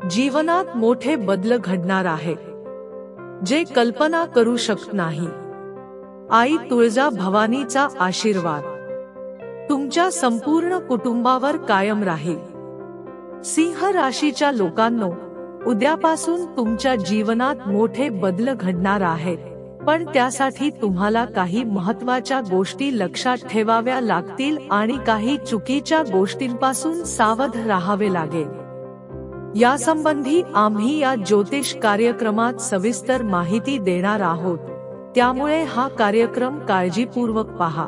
जीवनात मोठे बदल घडणार आहे, जे कल्पना करू शकत नाही। आई तुळजा भवानीचा आशीर्वाद तुमच्या संपूर्ण कुटुंबावर कायम राहील। सिंह राशीच्या लोकांनो, उद्यापासून तुमच्या जीवनात मोठे बदल घडणार आहेत, पण त्यासाठी तुम्हाला काही महत्त्वाच्या गोष्टी लक्षात ठेवाव्या लागतील आणि काही चुकीच्या गोष्टींपासून सावध राहावे लागेल। यासंबंधी आम्ही या ज्योतिष कार्यक्रमात सविस्तर माहिती देणार आहोत, त्यामुळे हा कार्यक्रम काळजीपूर्वक पहा।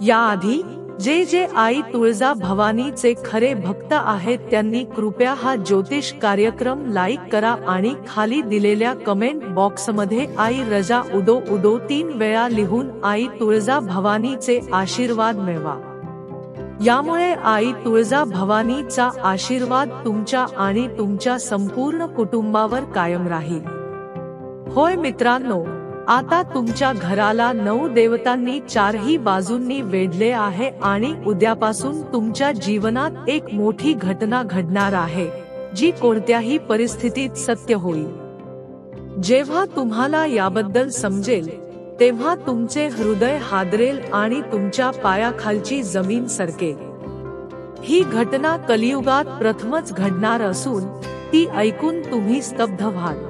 याआधी जे आई तुळजा भवानीचे खरे भक्त आहेत त्यांनी कृपया हा ज्योतिष कार्यक्रम लाईक करा आणि खाली दिलेल्या कमेंट बॉक्समध्ये आई रजा उदो उदो 3 वेळा लिहून आई तुळजा भवानीचे आशीर्वाद मिळवा। यामुळे आई तुळजा भवानीचा आशीर्वाद तुमच्या आणि तुमच्या संपूर्ण कुटुंबावर कायम राहील। होय मित्रांनो, आता तुमच्या घराला 9 देवतांनी चारही बाजूंनी वेढले आहे आणि उद्यापासून तुमच्या जीवनात एक मोठी घटना घडणार आहे, जी कोणत्याही परिस्थितीत सत्य होईल। जेव्हा तुम्हाला याबद्दल समजेल, तेव्हा तुमचे हृदय हादरेल आणि तुमच्या पायाखालची जमीन सरकेल। ही घटना कलियुगात प्रथमच घडणार असून ती ऐकून तुम्ही स्तब्ध व्हाल।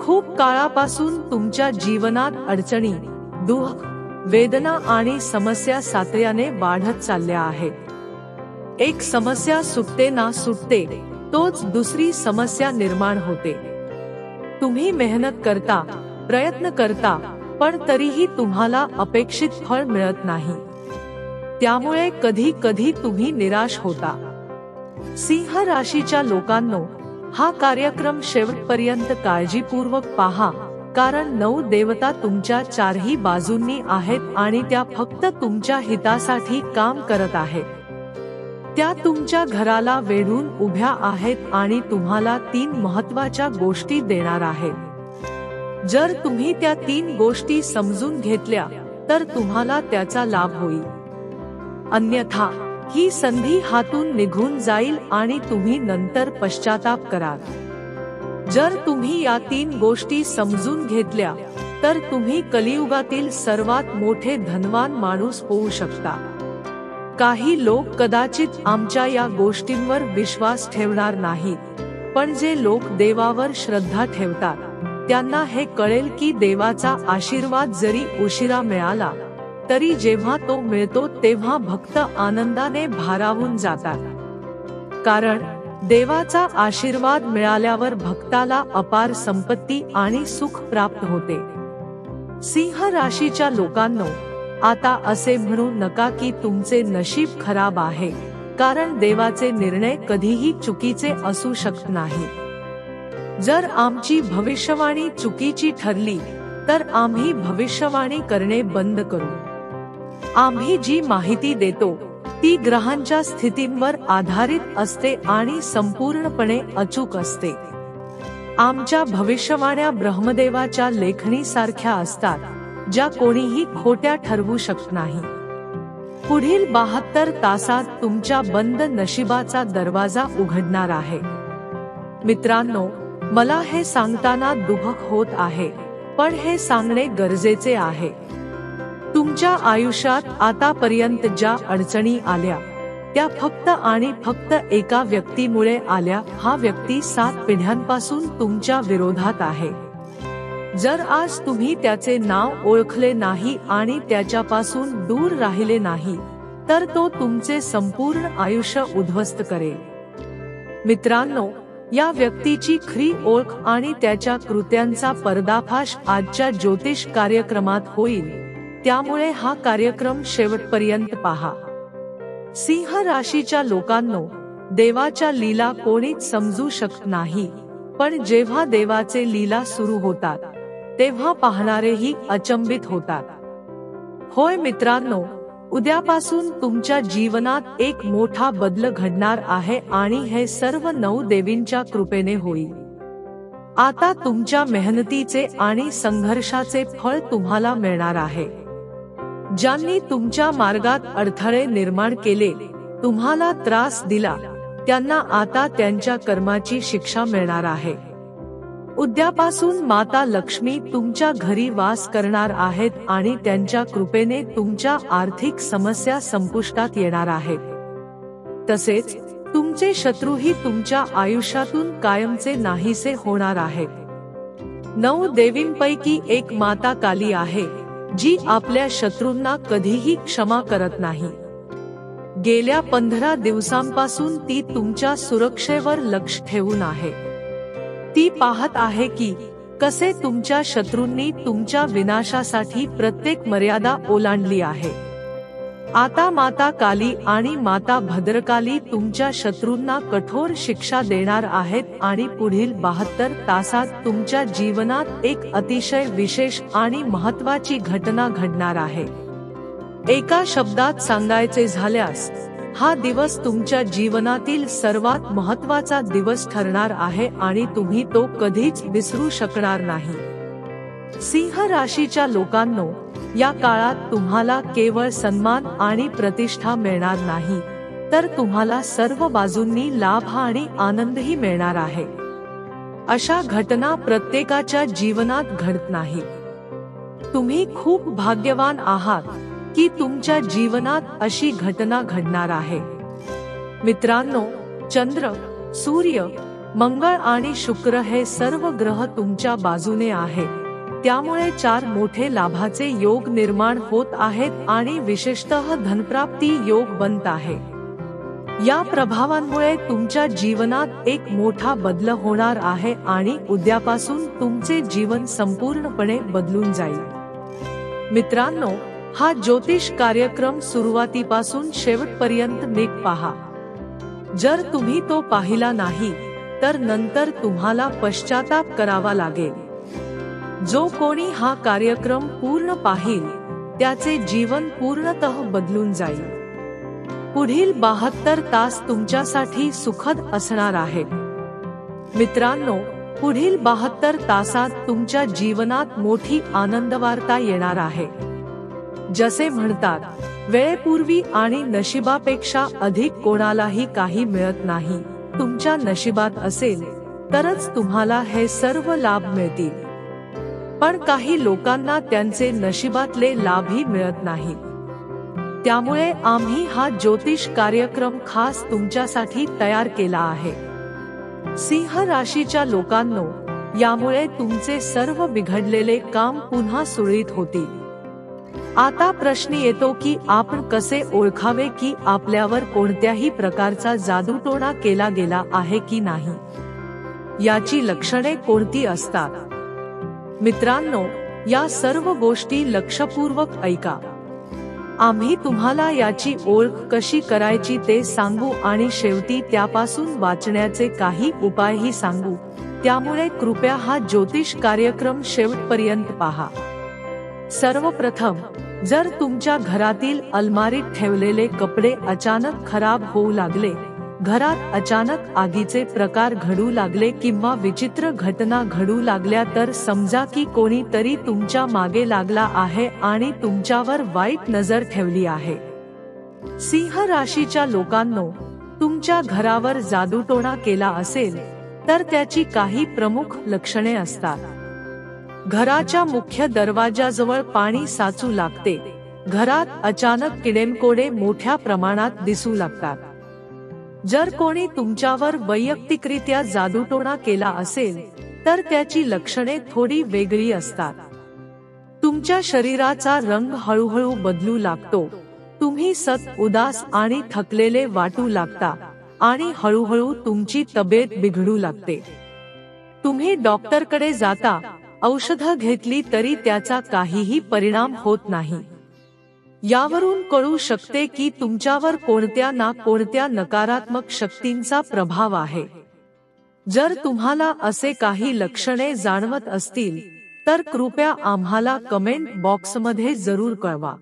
खूप काळापासून तुमच्या जीवनात अडचणी, दुःख, वेदना आणि समस्या सातत्याने वाढत चालल्या आहेत। एक समस्या सुटते ना सुटते, तोच दुसरी समस्या निर्माण होते। तुम्ही मेहनत करता, प्रयत्न करता, पण तरीही तुम्हाला अपेक्षित फळ मिळत नाही। त्यामुळे कधी कधी तुम्ही निराश होता। सिंह राशीच्या लोकांनो, हा कार्यक्रम शेवटपर्यंत काळजीपूर्वक पहा, कारण 9 देवता तुमच्या चारही बाजूंनी आहेत आणि त्या फक्त तुमच्या हितासाठी काम करत आहेत। त्या तुमच्या घराला वेढून उभ्या आहेत आणि तुम्हाला 3 महत्त्वाच्या गोष्टी देणार आहेत। जर तुम्ही त्या 3 गोष्टी समजून घेतल्या तर तुम्हाला त्याचा लाभ होईल, अन्यथा ही संधी हातून निघून जाईल आणि तुम्ही नंतर पश्चाताप कराल। जर तुम्ही या 3 गोष्टी समजून घेतल्या तर तुम्ही कलियुगातील सर्वात मोठे धनवान माणूस होऊ शकता। काही लोक कदाचित आमच्या या गोष्टींवर विश्वास ठेवणार नाहीत, पण जे लोक देवावर श्रद्धा ठेवतात त्यांना हे कळेल की देवाचा आशीर्वाद जरी उशिरा मिळाला तरी जेव्हा तो मिळतो तेव्हा भक्त आनंदाने भारावून जातात। कारण देवाचा आशीर्वाद मिळाल्यावर भक्ताला अपार संपत्ती आणि सुख प्राप्त होते। सिंह राशीच्या लोकांनो, आता असे म्हणू नका की तुमचे नशीब खराब आहे, कारण देवाचे निर्णय कधीही चुकीचे असू शकत नाहीत। जर आमची भविष्यवाणी चुकीची ठरली तर आम्ही भविष्यवाणी करणे बंद करू। आम्ही जी माहिती देतो ती ग्रहांच्या स्थितींवर आधारित असते आणि संपूर्णपणे अचूक असते। आमच्या भविष्यवाण्या ब्रह्मदेवाच्या लेखणीसारख्या असतात, ज्या कोणीही खोट्या ठरवू शकत नाही। पुढील 72 तासात तुमच्या बंद नशिबाचा दरवाजा उघडणार आहे। मित्रांनो, मला हे सांगताना दुःख होत आहे, पण हे सांगणे गरजेचे आहे। तुमच्या आयुष्यात आतापर्यंत ज्या अडचणी आल्या त्या फक्त आणि फक्त एका व्यक्तीमुळे आल्या। हा व्यक्ती 7 पिढ्यांपासून तुमच्या विरोधात आहे। जर आज तुम्ही त्याचे नाव ओळखले नाही आणि त्याच्यापासून दूर राहिले नाही तर तो तुमचे संपूर्ण आयुष्य उद्ध्वस्त करेल। मित्रांनो, या व्यक्तीची खरी ओळख आणि त्याच्या कृत्यांचा पर्दाफाश आजच्या ज्योतिष कार्यक्रमात होईल, त्यामुळे हा कार्यक्रम शेवटपर्यंत पहा। सिंह राशीच्या लोकांनो, देवाच्या लीला कोणीच समजू शकत नाही, पण जेव्हा देवाचे लीला सुरू होतात तेव्हा पाहणारेही अचंबित होतात। होय मित्रांनो, उद्यापासून तुमच्या जीवनात एक मोठा बदल घडणार आहे आणि हे सर्व 9 देवींच्या कृपेने होईल। आता तुमच्या मेहनतीचे आणि संघर्षाचे फळ तुम्हाला मिळणार आहे। ज्यांनी तुमच्या मार्गात अडथळे निर्माण केले, तुम्हाला त्रास दिला, त्यांना आता त्यांच्या कर्माची शिक्षा मिळणार आहे. उद्यापासून माता लक्ष्मी तुमच्या घरी वास करणार आहेत आणि त्यांच्या कृपेने तुमच्या आर्थिक समस्या संपुष्टात येणार आहेत. तसेच तुमचे शत्रूही तुमच्या आयुष्यातून कायमचे नाहीसे होणार आहेत. 9 देवींपैकी एक माता काली आहे, जी आपल्या शत्रूंना कधीही क्षमा करत नाही. गेल्या 15 दिवसांपासून ती तुमच्या सुरक्षेवर लक्ष ठेवून आहे. ती पाहत आहे की कसे तुमच्या शत्रूंनी तुमच्या विनाशासाठी प्रत्येक मर्यादा ओलांडली आहे. आता माता काली आणि माता भद्रकाली तुमच्या शत्रूंना कठोर शिक्षा देणार आहेत आणि पुढील 72 तासात तुमच्या जीवनात एक अतिशय विशेष आणि महत्त्वाची घटना घडणार आहे. एका शब्दात सांगायचे झाल्यास, हा दिवस तुमच्या जीवनातील सर्वात महत्त्वाचा दिवस ठरणार आहे आणि तुम्ही तो कधीच विसरू शकणार नाही. सिंह राशीच्या लोकांनो, या काळात तुम्हाला केवळ सन्मान आणि प्रतिष्ठा मिळणार नाही, तर तुम्हाला सर्व बाजूंनी लाभ आणि आनंदही मिळणार आहे. अशा घटना प्रत्येकाच्या जीवनात घडत नाही. तुम्ही खूप भाग्यवान आहात की तुमच्या जीवनात अशी घटना घडणार आहे. मित्रांनो, चंद्र, सूर्य, मंगळ आणि शुक्र हे सर्व ग्रह तुमच्या बाजूने आहेत. त्यामुळे 4 मोठे लाभाचे योग निर्माण होत आहेत आणि विशेषतः धनप्राप्ती योग बनत आहे. या प्रभावांमुळे तुमच्या जीवनात एक मोठा बदल होणार आहे आणि उद्यापासून तुमचे जीवन संपूर्णपणे बदलून जाईल. मित्रांनो, हा ज्योतिष कार्यक्रम सुरुवातीपासून शेवटपर्यंत नीट पहा. जर तुम्ही तो पाहिला नाही तर नंतर तुम्हाला पश्चाताप करावा लागेल. जो कोणी हा कार्यक्रम पूर्ण पाहिल त्याचे जीवन पूर्णतः बदलून जाईल. पुढील 72 तास तुमच्यासाठी सुखद असणार आहेत. मित्रांनो, पुढील 72 तासात तुमच्या जीवनात मोठी आनंदवार्ता येणार आहे. जसे म्हणतात, वेळेपूर्वी आणि नशिबापेक्षा अधिक कोणालाही काही मिळत नाही. तुमच्या नशिबात असेल तरच तुम्हाला हे सर्व लाभ मिळतील. पण काही लोकांना त्यांचे नशिबातले लाभही मिळत नाहीत. त्यामुळे आम्ही हा ज्योतिष कार्यक्रम खास तुमच्यासाठी तयार केला आहे. सिंह राशीच्या लोकांनो, यामुळे तुमचे सर्व बिघडलेले काम पुन्हा सुरळीत होतील. आता प्रश्न येतो की आपण कसे ओळखावे की आपल्यावर कोणत्याही प्रकारचा जादूटोणा केला गेला आहे की नाही. याची लक्षणे कोणती असतात? मित्रांनो, या सर्व गोष्टी लक्षपूर्वक ऐका. आम्ही तुम्हाला याची ओळख कशी करायची ते सांगू आणि शेवटी त्यापासून वाचण्याचे काही उपायही सांगू. त्यामुळे कृपया हा ज्योतिष कार्यक्रम शेवटपर्यंत पहा. सर्वप्रथम, जर तुमच्या घरातील अलमारीत ठेवलेले कपडे अचानक खराब होऊ लागले, घरात अचानक आगीचे प्रकार घडू लागले किंवा विचित्र घटना घडू लागल्या तर समजा की कोणीतरी तुमच्या मागे लागला आहे आणि तुमच्यावर वाईट नजर ठेवली आहे. सिंह राशीच्या लोकांनो, तुमच्या घरावर जादूटोणा केला असेल तर त्याची काही प्रमुख लक्षणे असतात. घराच्या मुख्य दरवाजाजवळ पाणी साचू लागते. घरात अचानक किडेमकोडे मोठ्या प्रमाणात दिसू लागतात. जर कोणी तुमच्यावर वैयक्तिकरित्या जादूटोणा केला असेल तर त्याची लक्षणे थोडी वेगळी असतात. तुमच्या शरीराचा रंग हळूहळू बदलू लागतो. तुम्ही सतत उदास आणि थकलेले वाटू लागता आणि हळूहळू तुमची तब्येत बिघडू लागते. तुम्ही डॉक्टरकडे जाता, औषधं घेतली तरी त्याचा काहीही परिणाम होत नाही. यावरून कळू शकते की तुमच्यावर कोणत्या ना कोणत्या नकारात्मक शक्तींचा प्रभाव आहे. जर तुम्हाला असे काही लक्षणे जाणवत असतील तर कृपया आम्हाला कमेंट बॉक्समध्ये जरूर कळवा.